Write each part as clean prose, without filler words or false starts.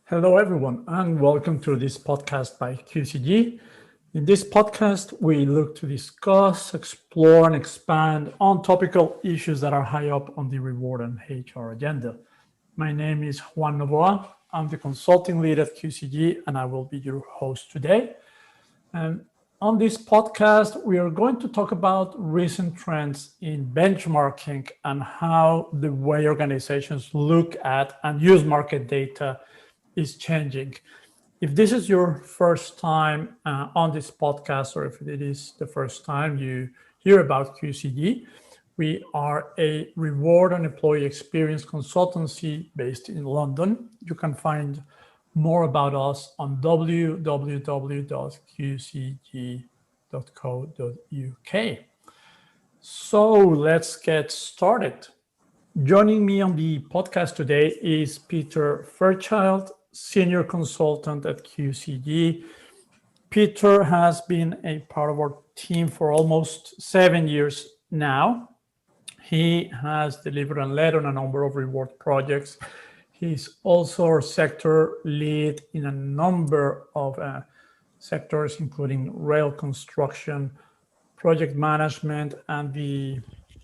Hello, everyone, and welcome to this podcast by QCG. In this podcast, we look to discuss, explore, and expand on topical issues that are high up on the reward and HR agenda. My name is Juan Novoa. I'm the consulting lead at QCG, and I will be your host today. And on this podcast, we are going to talk about recent trends in benchmarking and how the way organizations look at and use market data is changing. If this is your first time on this podcast, or if it is the first time you hear about QCG, we are a reward and employee experience consultancy based in London. You can find more about us on www.qcg.co.uk. So let's get started. Joining me on the podcast today is Peter Fairchild, Senior Consultant at QCG. Peter has been a part of our team for almost 7 years now. He has delivered and led on a number of reward projects. He's also our sector lead in a number of sectors, including rail construction, project management, and the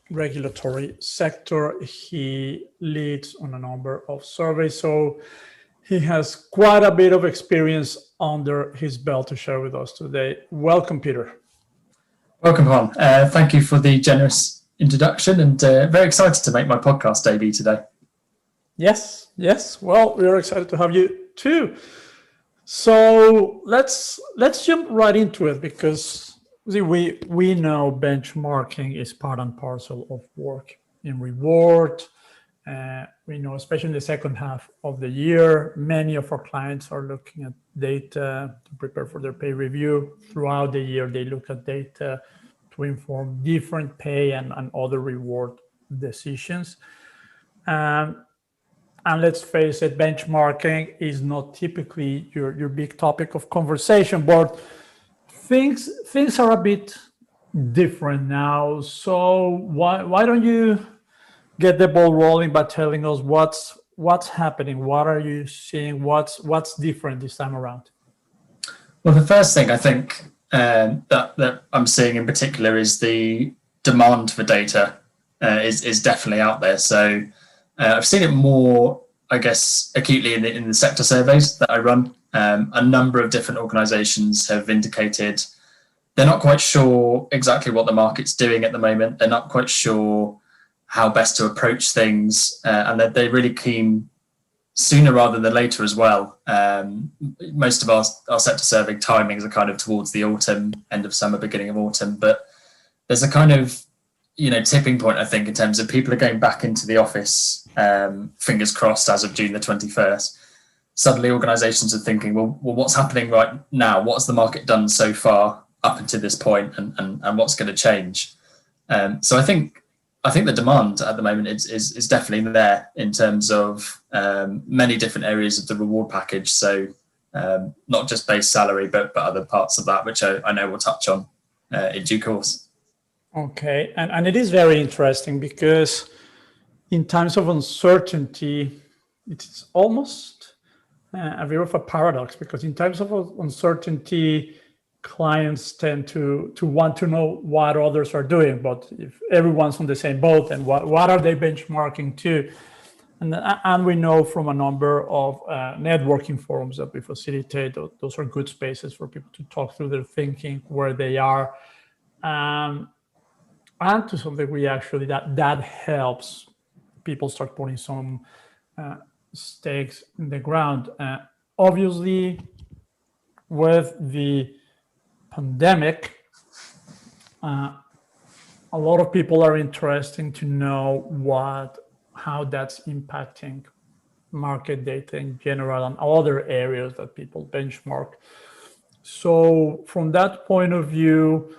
regulatory sector. He leads on a number of surveys. So he has quite a bit of experience under his belt to share with us today. Welcome, Peter. Welcome, Juan. Thank you for the generous introduction, and very excited to make my podcast debut today. Yes. Well, we're excited to have you too. So let's jump right into it, because we know benchmarking is part and parcel of work in reward. We know, especially in the second half of the year, many of our clients are looking at data to prepare for their pay review. Throughout the year, they look at data to inform different pay and other reward decisions. And let's face it, benchmarking is not typically your big topic of conversation, but things are a bit different now. So why don't you get the ball rolling by telling us what's happening? What are you seeing? What's different this time around? Well, the first thing I think that I'm seeing in particular is the demand for data is definitely out there. So I've seen it more, I guess, acutely in the sector surveys that I run. A number of different organisations have indicated they're not quite sure exactly what the market's doing at the moment. They're not quite sure how best to approach things, and that they're really keen sooner rather than later as well. Most of our sector survey timings are kind of towards the autumn, end of summer, beginning of autumn, but there's a kind of tipping point, I think, in terms of people are going back into the office, fingers crossed, as of June the 21st. Suddenly organisations are thinking, well, what's happening right now? What's the market done so far up until this point, and what's going to change? So I think the demand at the moment is definitely there in terms of many different areas of the reward package. So not just base salary, but other parts of that, which I know we'll touch on in due course. Okay, and it is very interesting, because in times of uncertainty, it's almost a bit of a paradox, because in times of uncertainty, clients tend to want to know what others are doing. But if everyone's on the same boat, then what are they benchmarking to? And we know from a number of networking forums that we facilitate, those are good spaces for people to talk through their thinking, where they are. And to some degree, actually, that helps people start putting some stakes in the ground. Obviously, with the pandemic, a lot of people are interested to know how that's impacting market data in general and other areas that people benchmark. So from that point of view,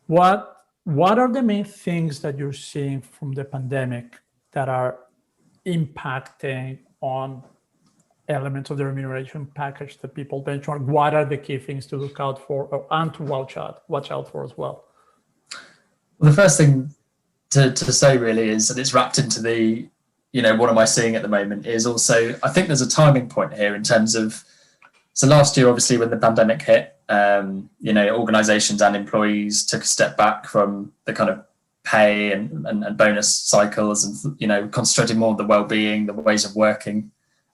what are the main things that you're seeing from the pandemic that are impacting on elements of the remuneration package that people benchmark? What are the key things to look out for and to watch out for as well? Well, the first thing to say really is that it's wrapped into the what am I seeing at the moment is also, I think there's a timing point here in terms of, so last year, obviously, when the pandemic hit, organizations and employees took a step back from the kind of pay and bonus cycles and, concentrated more on the well-being, the ways of working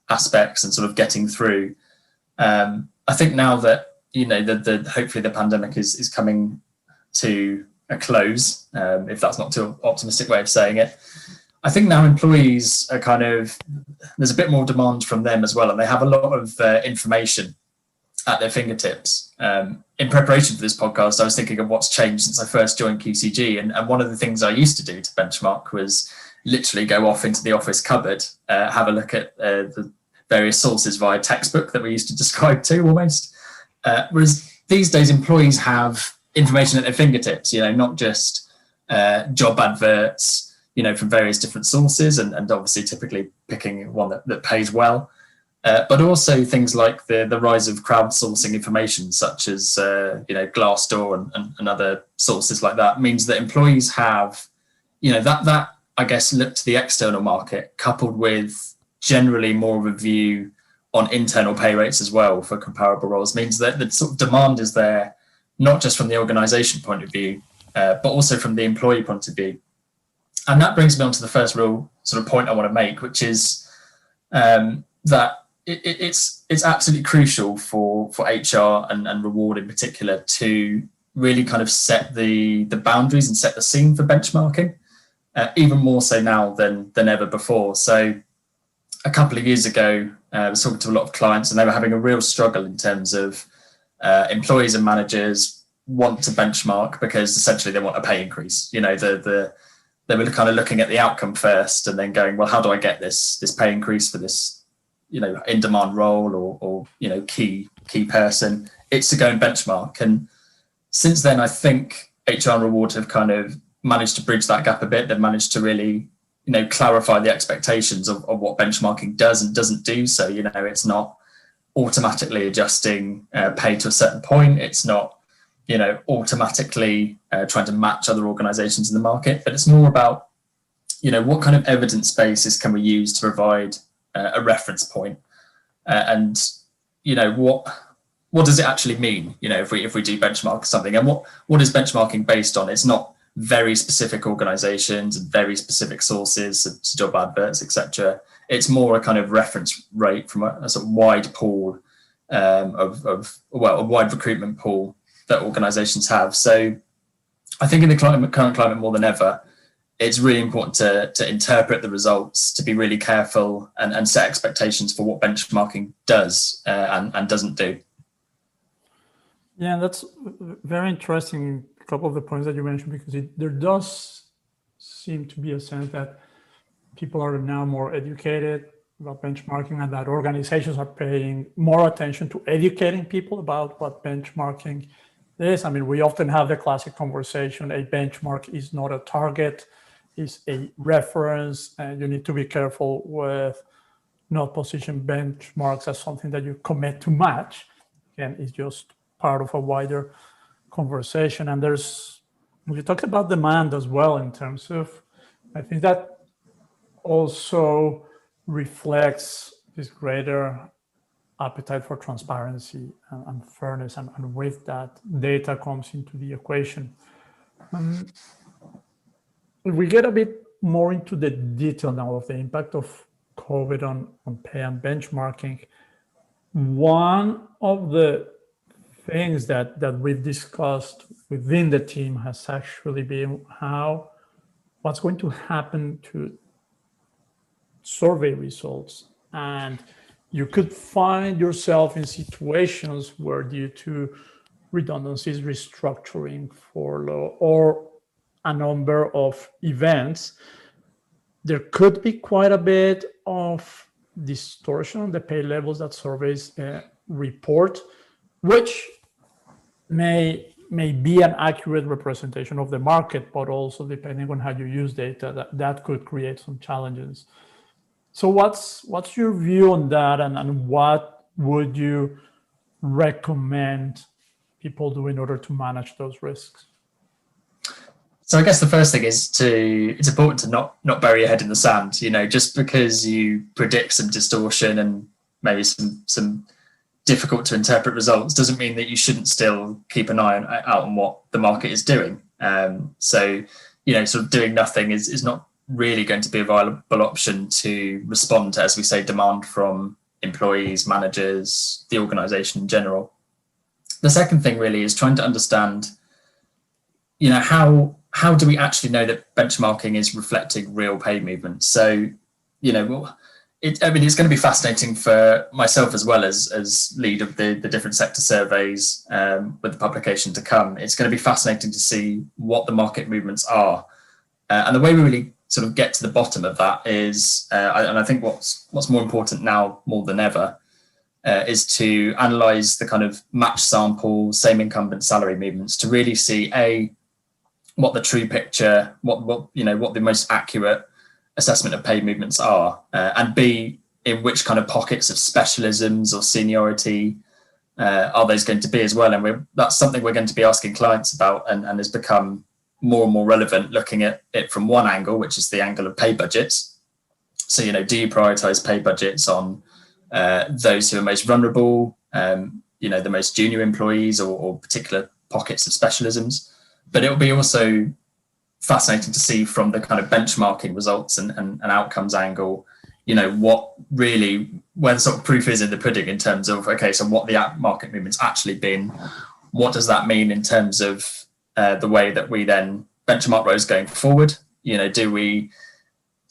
aspects and sort of getting through. I think now that, hopefully the pandemic is coming to a close, if that's not too optimistic way of saying it, I think now employees are there's a bit more demand from them as well, and they have a lot of information at their fingertips. In preparation for this podcast, I was thinking of what's changed since I first joined QCG, and one of the things I used to do to benchmark was literally go off into the office cupboard, have a look at the various sources via textbook that we used to describe to almost. Whereas these days, employees have information at their fingertips, not just job adverts, from various different sources, and obviously typically picking one that pays well, but also things like the rise of crowdsourcing information, such as Glassdoor and other sources like that, means that employees have, that I guess look to the external market, coupled with generally more of a view on internal pay rates as well for comparable roles, means that the sort of demand is there, not just from the organisation point of view, but also from the employee point of view. And that brings me on to the first real sort of point I want to make, which is that it's absolutely crucial for HR and reward in particular to really kind of set the boundaries and set the scene for benchmarking, even more so now than ever before. So a couple of years ago, I was talking to a lot of clients, and they were having a real struggle in terms of employees and managers want to benchmark because essentially they want a pay increase. They were kind of looking at the outcome first and then going, well, how do I get this pay increase for this, in-demand role or key person? It's to go and benchmark. And since then, I think HR and Reward have kind of managed to bridge that gap a bit. They've managed to really, clarify the expectations of what benchmarking does and doesn't do. So, it's not automatically adjusting pay to a certain point. It's not, automatically trying to match other organizations in the market, but it's more about, what kind of evidence basis can we use to provide a reference point, and what does it actually mean, if we do benchmark something, and what is benchmarking based on? It's not very specific organizations and very specific sources, job adverts, etc. It's more a kind of reference rate from a sort of wide pool a wide recruitment pool that organizations have. So I think in the current climate more than ever, it's really important to interpret the results, to be really careful and set expectations for what benchmarking does and doesn't do. Yeah, that's very interesting, a couple of the points that you mentioned, because there does seem to be a sense that people are now more educated about benchmarking, and that organizations are paying more attention to educating people about what benchmarking is. I mean, we often have the classic conversation, a benchmark is not a target, is a reference, and you need to be careful with not position benchmarks as something that you commit to match. Again, it's just part of a wider conversation. And we talked about demand as well, in terms of, I think that also reflects this greater appetite for transparency and fairness, and with that, data comes into the equation. If we get a bit more into the detail now of the impact of COVID on pay and benchmarking, one of the things that we've discussed within the team has actually been what's going to happen to survey results. And you could find yourself in situations where, due to redundancies, restructuring, furlough, or a number of events, there could be quite a bit of distortion on the pay levels that surveys report, which may be an accurate representation of the market, but also, depending on how you use data, that could create some challenges. So what's your view on that, and what would you recommend people do in order to manage those risks? So I guess the first thing is it's important to not bury your head in the sand. You know, just because you predict some distortion and maybe some difficult to interpret results doesn't mean that you shouldn't still keep an eye out on what the market is doing. So, you know, sort of doing nothing is not really going to be a viable option to respond to, as we say, demand from employees, managers, the organization in general. The second thing really is trying to understand, you know, how do we actually know that benchmarking is reflecting real pay movements? So, you know, it's going to be fascinating for myself as well as lead of the different sector surveys with the publication to come. It's going to be fascinating to see what the market movements are. And the way we really sort of get to the bottom of that is, and I think what's more important now more than ever, is to analyse the kind of match sample, same incumbent salary movements to really see what the true picture, what the most accurate assessment of pay movements are, and B, in which kind of pockets of specialisms or seniority are those going to be as well. And that's something we're going to be asking clients about, and has become more and more relevant, looking at it from one angle, which is the angle of pay budgets. So, you know, do you prioritize pay budgets on those who are most vulnerable, the most junior employees or particular pockets of specialisms? But it will be also fascinating to see from the kind of benchmarking results and outcomes angle, you know, where the sort of proof is in the pudding in terms of, okay, so what the market movement's actually been, what does that mean in terms of the way that we then benchmark those going forward? You know, do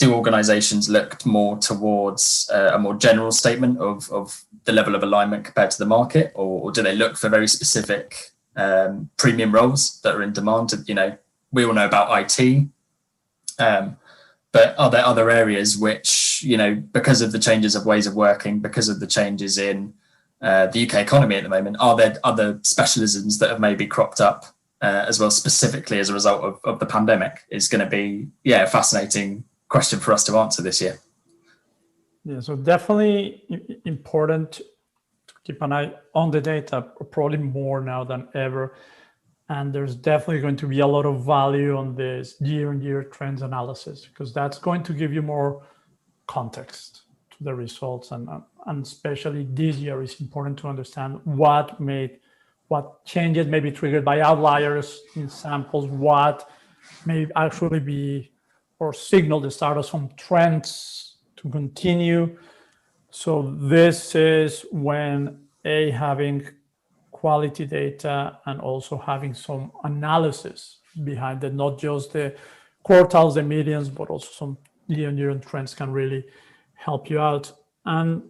organizations look more towards a more general statement of the level of alignment compared to the market, or do they look for very specific premium roles that are in demand? You know, we all know about IT, but are there other areas which, you know, because of the changes of ways of working, because of the changes in the UK economy at the moment, are there other specialisms that have maybe cropped up as well, specifically as a result of the pandemic? Is going to be, a fascinating question for us to answer this year. Yeah, so definitely important to keep an eye on the data, probably more now than ever. And there's definitely going to be a lot of value on this year-on-year trends analysis, because that's going to give you more context to the results. And especially this year, it's important to understand what changes may be triggered by outliers in samples, what may actually be or signal the start of some trends to continue. So this is when having quality data and also having some analysis behind it, not just the quartiles, the medians, but also some year-on-year trends can really help you out. And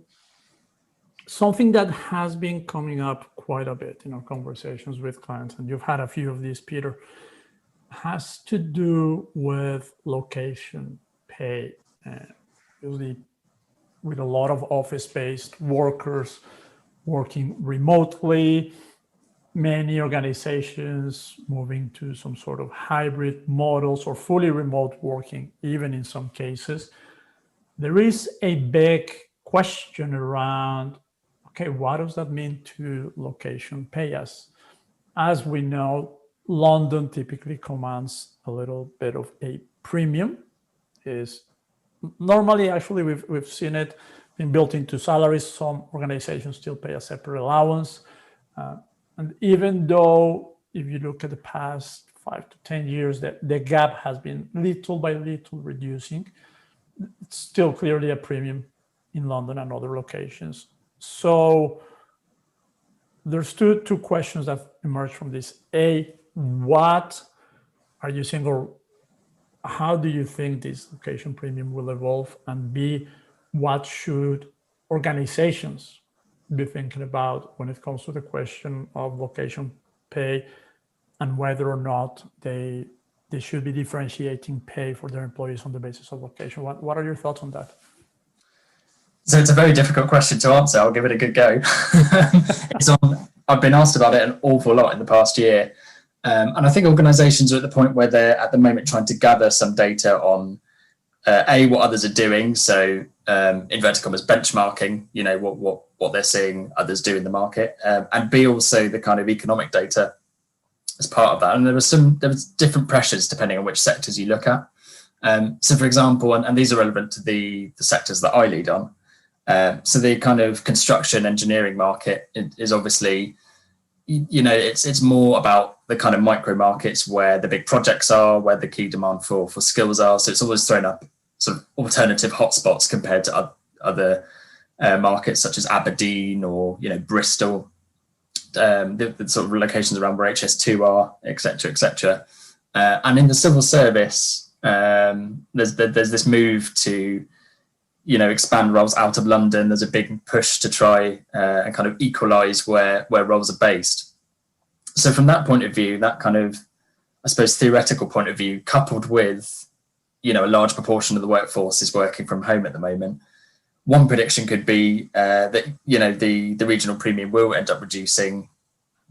something that has been coming up quite a bit in our conversations with clients, and you've had a few of these, Peter, has to do with location pay. Usually with a lot of office-based workers working remotely, many organizations moving to some sort of hybrid models or fully remote working, even in some cases. There is a big question around, okay, what does that mean to location pay? As we know, London typically commands a little bit of a premium. Is normally, actually, we've seen it being built into salaries. Some organizations still pay a separate allowance. And even though, if you look at the past 5 to 10 years, the gap has been little by little reducing, it's still clearly a premium in London and other locations. So there's two questions that emerge from this. What are you seeing, or how do you think this location premium will evolve? And B, what should organizations be thinking about when it comes to the question of location pay, and whether or not they should be differentiating pay for their employees on the basis of location? What are your thoughts on that? So it's a very difficult question to answer. I'll give it a good go. I've been asked about it an awful lot in the past year. And I think organizations are at the point where they're at the moment trying to gather some data on what others are doing. So inverted commas benchmarking, you know, what they're seeing others do in the market, and B, also the kind of economic data as part of that. And there was different pressures depending on which sectors you look at. So for example, and these are relevant to the sectors that I lead on. So the kind of construction engineering market is obviously, it's more about the kind of micro markets where the big projects are, where the key demand for skills are. So it's always thrown up sort of alternative hotspots compared to other markets such as Aberdeen or Bristol, the sort of locations around where HS2 are, etc. And in the civil service, there's this move to expand roles out of London. There's a big push to try and kind of equalise where roles are based. So from that point of view, that kind of, I suppose, theoretical point of view, coupled with a large proportion of the workforce is working from home at the moment. One prediction could be that the regional premium will end up reducing,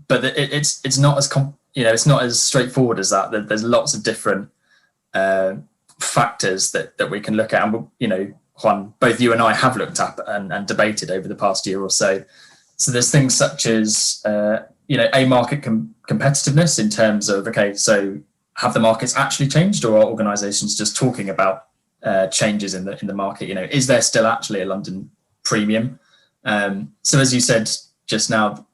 but it's not as it's not as straightforward as that. There's lots of different factors that we can look at, and Juan, both you and I have looked at and debated over the past year or so. So there's things such as market competitiveness in terms of, okay, so have the markets actually changed, or are organisations just talking about changes in the market? Is there still actually a London premium? So as you said just now,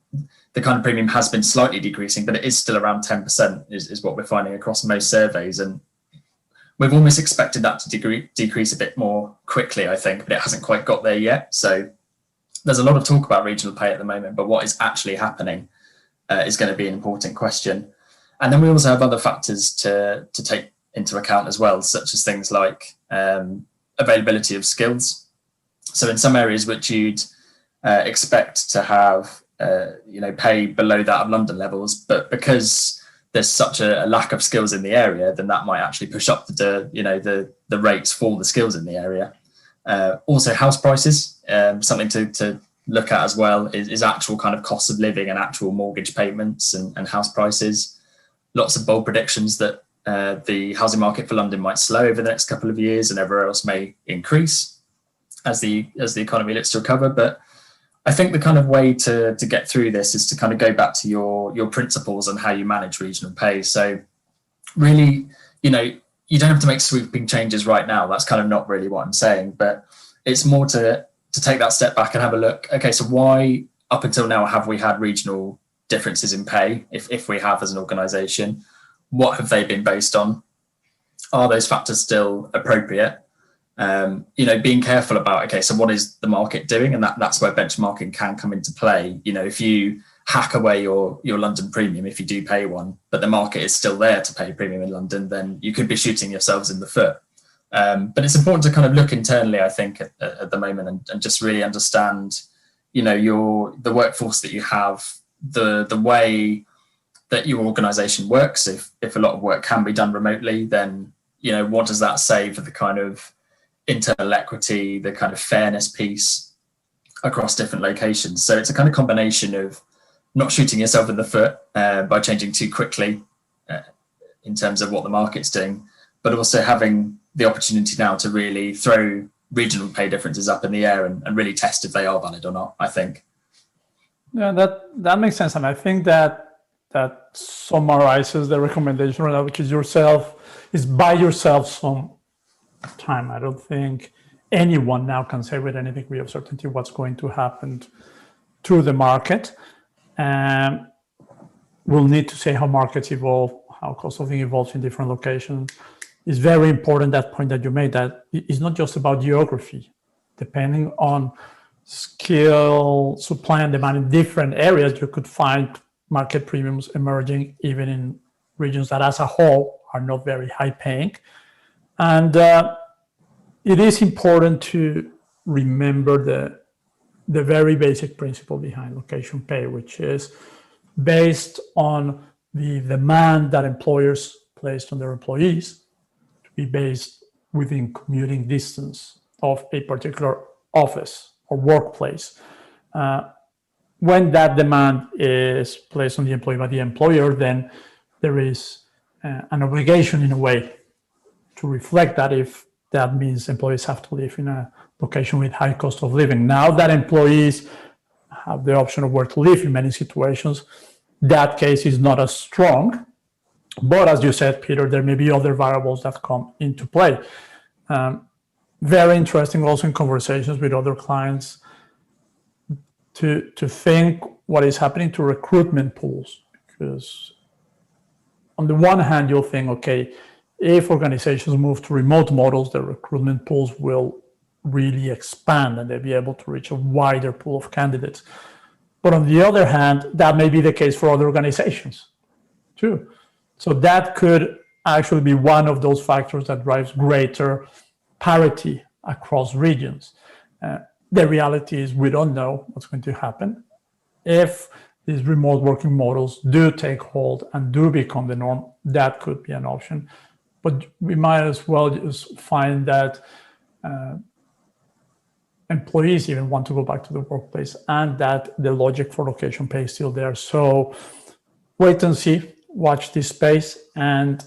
the kind of premium has been slightly decreasing, but it is still around 10% is what we're finding across most surveys. And we've almost expected that to decrease a bit more quickly, I think, but it hasn't quite got there yet. So there's a lot of talk about regional pay at the moment, but what is actually happening is going to be an important question. And then we also have other factors to take into account as well, such as things like availability of skills. So in some areas which you'd expect to have pay below that of London levels, but because there's such a lack of skills in the area, then that might actually push up the rates for the skills in the area. Also house prices, something to look at as well is actual kind of cost of living and actual mortgage payments and house prices. Lots of bold predictions that the housing market for London might slow over the next couple of years and everywhere else may increase as the economy looks to recover. But I think the kind of way to get through this is to kind of go back to your principles and how you manage regional pay. So really, you don't have to make sweeping changes right now. That's kind of not really what I'm saying, but it's more to take that step back and have a look. Okay, so why up until now have we had regional differences in pay? If we have as an organisation, what have they been based on? Are those factors still appropriate? Being careful about, okay, so what is the market doing? And that's where benchmarking can come into play. If you hack away your London premium, if you do pay one, but the market is still there to pay a premium in London, then you could be shooting yourselves in the foot. But it's important to kind of look internally, I think, at the moment and just really understand, the workforce that you have, the way that your organisation works. If a lot of work can be done remotely, then, what does that say for the kind of internal equity, the kind of fairness piece across different locations? So it's a kind of combination of not shooting yourself in the foot by changing too quickly in terms of what the market's doing, but also having the opportunity now to really throw regional pay differences up in the air and really test if they are valid or not, I think. Yeah, that makes sense. And I think that summarizes the recommendation right now, which is buy yourself some time. I don't think anyone now can say with any degree of certainty what's going to happen to the market. We'll need to see how markets evolve, how cost of living evolves in different locations. It's very important, that point that you made, that it's not just about geography. Depending on skill, supply and demand in different areas, you could find market premiums emerging even in regions that as a whole are not very high paying. And it is important to remember the very basic principle behind location pay, which is based on the demand that employers place on their employees to be based within commuting distance of a particular office or workplace. When that demand is placed on the employee by the employer, then there is an obligation in a way to reflect that, if that means employees have to live in a location with high cost of living. Now that employees have the option of where to live in many situations, that case is not as strong. But as you said, Peter, there may be other variables that come into play. Very interesting also in conversations with other clients to think what is happening to recruitment pools. Because on the one hand, you'll think, okay, if organizations move to remote models, the recruitment pools will really expand and they'll be able to reach a wider pool of candidates. But on the other hand, that may be the case for other organizations too. So that could actually be one of those factors that drives greater parity across regions. The reality is we don't know what's going to happen. If these remote working models do take hold and do become the norm, that could be an option. But we might as well just find that employees even want to go back to the workplace and that the logic for location pay is still there. So wait and see, watch this space, and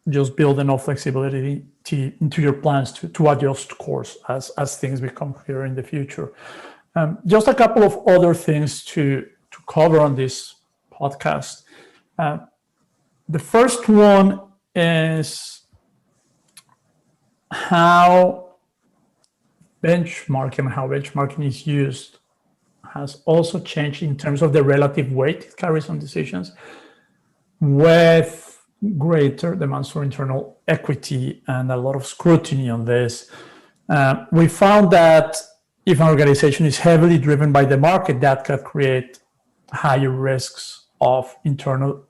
just build enough flexibility into your plans to adjust course as things become clearer in the future. Just a couple of other things to cover on this podcast. The first one is how benchmarking is used has also changed in terms of the relative weight it carries on decisions, with greater demands for internal equity and a lot of scrutiny on this. We found that if an organization is heavily driven by the market, that can create higher risks of internal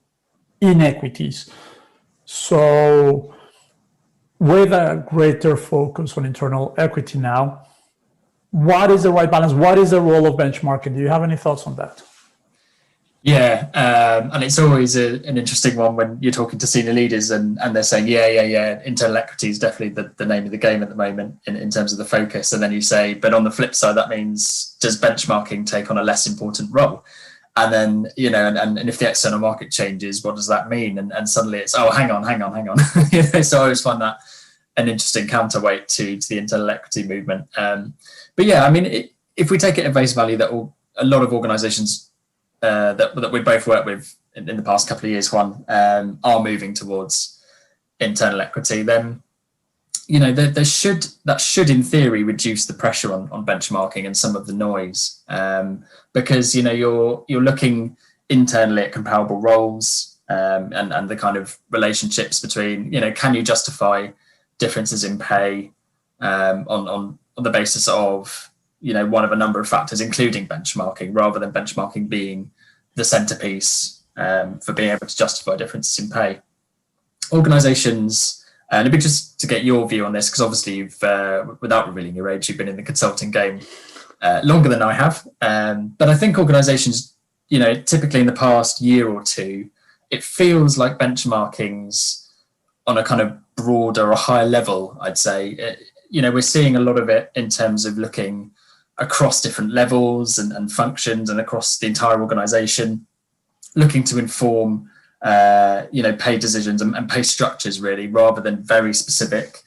inequities. So with a greater focus on internal equity now, what is the right balance? What is the role of benchmarking? Do you have any thoughts on that? Yeah, and it's always an interesting one when you're talking to senior leaders and they're saying, yeah, internal equity is definitely the name of the game at the moment in terms of the focus. And then you say, but on the flip side, that means, does benchmarking take on a less important role? And then, and if the external market changes, what does that mean? And suddenly it's, oh, hang on. So I always find that an interesting counterweight to the internal equity movement. But yeah, I mean, if we take it at face value that a lot of organizations that we both worked with in the past couple of years, Juan, are moving towards internal equity, then that should in theory reduce the pressure on benchmarking and some of the noise, because you're looking internally at comparable roles, and the kind of relationships between, can you justify differences in pay on the basis of one of a number of factors, including benchmarking, rather than benchmarking being the centerpiece for being able to justify differences in pay. Organizations, and it'd be just to get your view on this, because obviously you've, without revealing your age, you've been in the consulting game longer than I have. But I think organizations, typically in the past year or two, it feels like benchmarking's on a kind of broader or higher level, I'd say. We're seeing a lot of it in terms of looking across different levels and functions and across the entire organization, looking to inform pay decisions and pay structures, really, rather than very specific.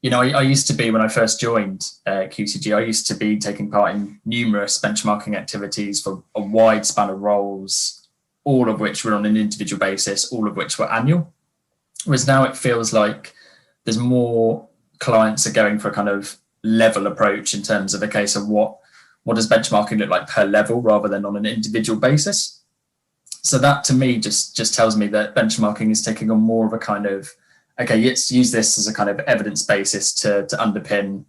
I used to be, when I first joined QCG, I used to be taking part in numerous benchmarking activities for a wide span of roles, all of which were on an individual basis, all of which were annual. Whereas now it feels like there's more clients are going for a kind of level approach in terms of a case of what does benchmarking look like per level rather than on an individual basis. So that to me just tells me that benchmarking is taking on more of a kind of, okay, let's use this as a kind of evidence basis to underpin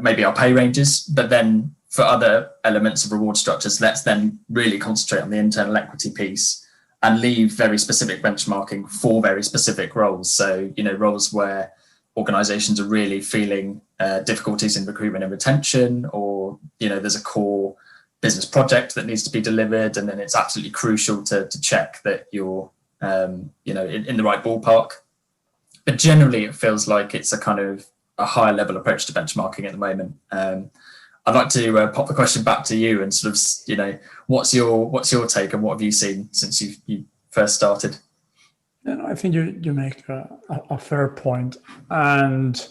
maybe our pay ranges, but then for other elements of reward structures, let's then really concentrate on the internal equity piece and leave very specific benchmarking for very specific roles. So, roles where organizations are really feeling difficulties in recruitment and retention, or, there's a core business project that needs to be delivered, and then it's absolutely crucial to check that you're, in the right ballpark. But generally, it feels like it's a kind of a higher level approach to benchmarking at the moment. I'd like to pop the question back to you and sort of, what's your take, and what have you seen since you first started? I think you make a fair point, and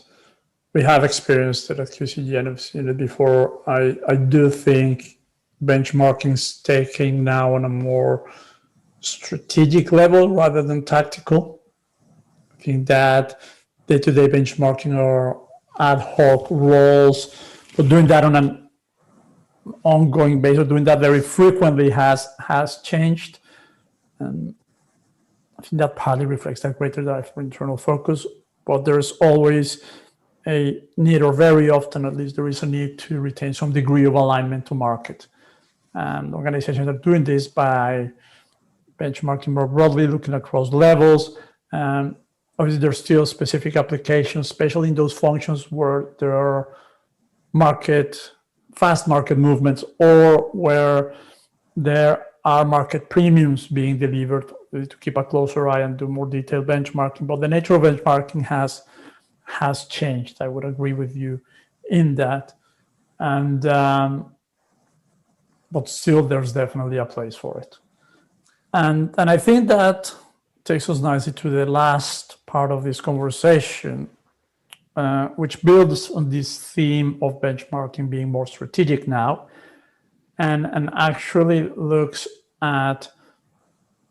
we have experienced it at QCG and I've seen it before. I do think benchmarking is taking now on a more strategic level rather than tactical. I think that day-to-day benchmarking or ad hoc roles, but doing that on an ongoing basis, doing that very frequently has changed. And I think that partly reflects that greater drive for internal focus, but there's always a need, or very often at least, there is a need to retain some degree of alignment to market. And organizations are doing this by benchmarking more broadly, looking across levels. Obviously, there's still specific applications, especially in those functions where there are fast market movements, or where there are market premiums being delivered, to keep a closer eye and do more detailed benchmarking. But the nature of benchmarking has changed. I would agree with you in that. And but still, there's definitely a place for it. And I think that takes us nicely to the last part of this conversation, which builds on this theme of benchmarking being more strategic now, and actually looks at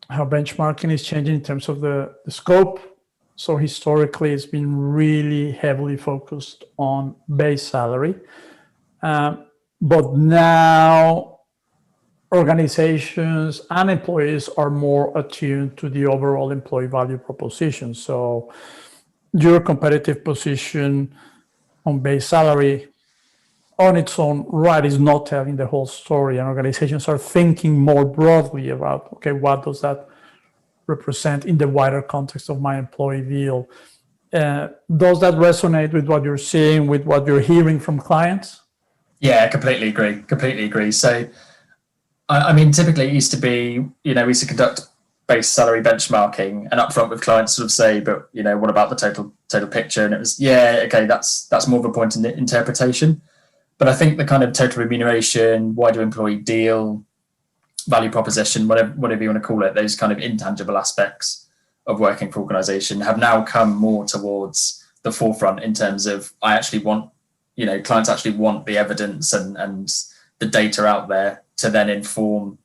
how benchmarking is changing in terms of the scope. So historically, it's been really heavily focused on base salary. But now organizations and employees are more attuned to the overall employee value proposition. So your competitive position on base salary on its own right is not telling the whole story, and organizations are thinking more broadly about, okay, what does that represent in the wider context of my employee deal? Does that resonate with what you're seeing, with what you're hearing from clients? Yeah, completely agree. So, I mean, typically it used to be, we used to conduct base salary benchmarking and upfront with clients sort of say, but, what about the total picture? And it was, okay, that's more of a point in interpretation. But I think the kind of total remuneration, wider employee deal, value proposition, whatever you want to call it, those kind of intangible aspects of working for organization have now come more towards the forefront in terms of clients actually want the evidence and the data out there to then inform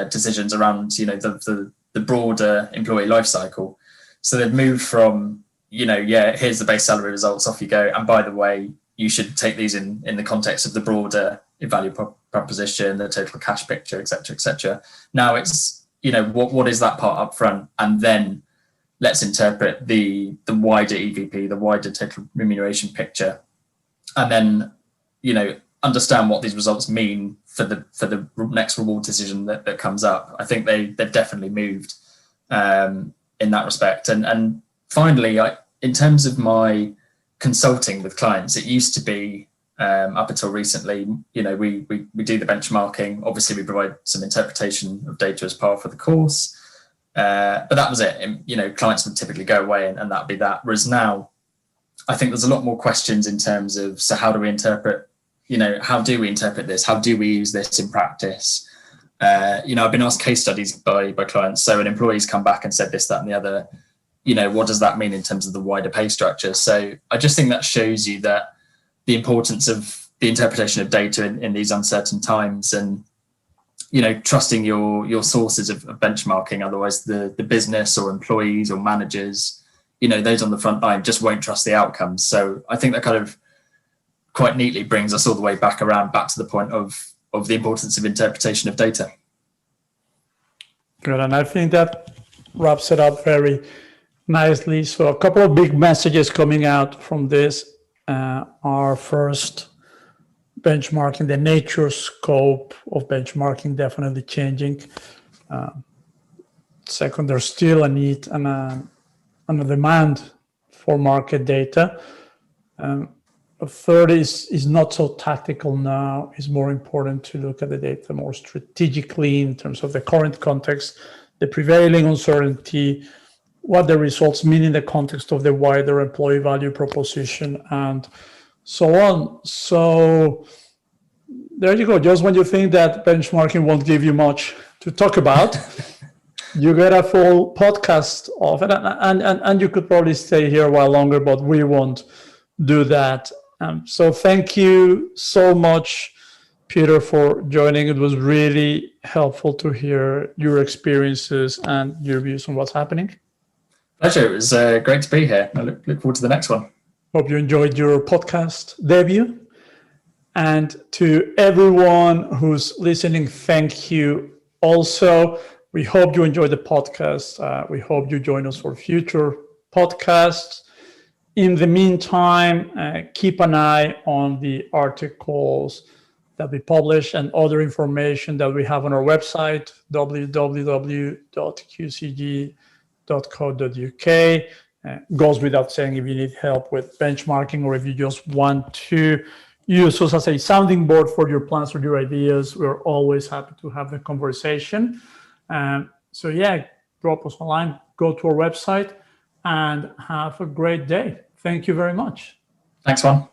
decisions around, the broader employee life cycle. So they've moved from, here's the base salary results, off you go. And by the way, you should take these in the context of the broader value proposition, the total cash picture, et cetera, et cetera. Now it's, what is that part up front? And then let's interpret the wider EVP, the wider total remuneration picture. And then, understand what these results mean for the next reward decision that comes up. I think they've definitely moved in that respect. And finally, in terms of my consulting with clients, it used to be up until recently, we do the benchmarking. Obviously, we provide some interpretation of data as part of the course, but that was it. And, clients would typically go away and that'd be that. Whereas now, I think there's a lot more questions in terms of, so how do we interpret, how do we interpret this? How do we use this in practice? I've been asked case studies by clients. So an employee's come back and said this, that, and the other. What does that mean in terms of the wider pay structure? So I just think that shows you that the importance of the interpretation of data in these uncertain times, and, trusting your sources of benchmarking. Otherwise, the business or employees or managers, those on the front line just won't trust the outcomes. So I think that kind of quite neatly brings us all the way back to the point of the importance of interpretation of data. Good, and I think that wraps it up very nicely. So a couple of big messages coming out from this are, first, benchmarking, the nature, scope of benchmarking definitely changing. Second, there's still a need and a demand for market data. A third is not so tactical now. It's more important to look at the data more strategically in terms of the current context, the prevailing uncertainty, what the results mean in the context of the wider employee value proposition, and so on. So there you go. Just when you think that benchmarking won't give you much to talk about, you get a full podcast of it, and you could probably stay here a while longer, but we won't do that. So thank you so much, Peter, for joining. It was really helpful to hear your experiences and your views on what's happening. Pleasure. It was great to be here. I look forward to the next one. Hope you enjoyed your podcast debut. And to everyone who's listening, thank you also. We hope you enjoyed the podcast. We hope you join us for future podcasts. In the meantime, keep an eye on the articles that we publish and other information that we have on our website, www.qcg.co.uk. Goes without saying, if you need help with benchmarking or if you just want to use us as a sounding board for your plans or your ideas, we're always happy to have the conversation. So yeah, drop us a line, go to our website, and have a great day. Thank you very much. Thanks, Juan.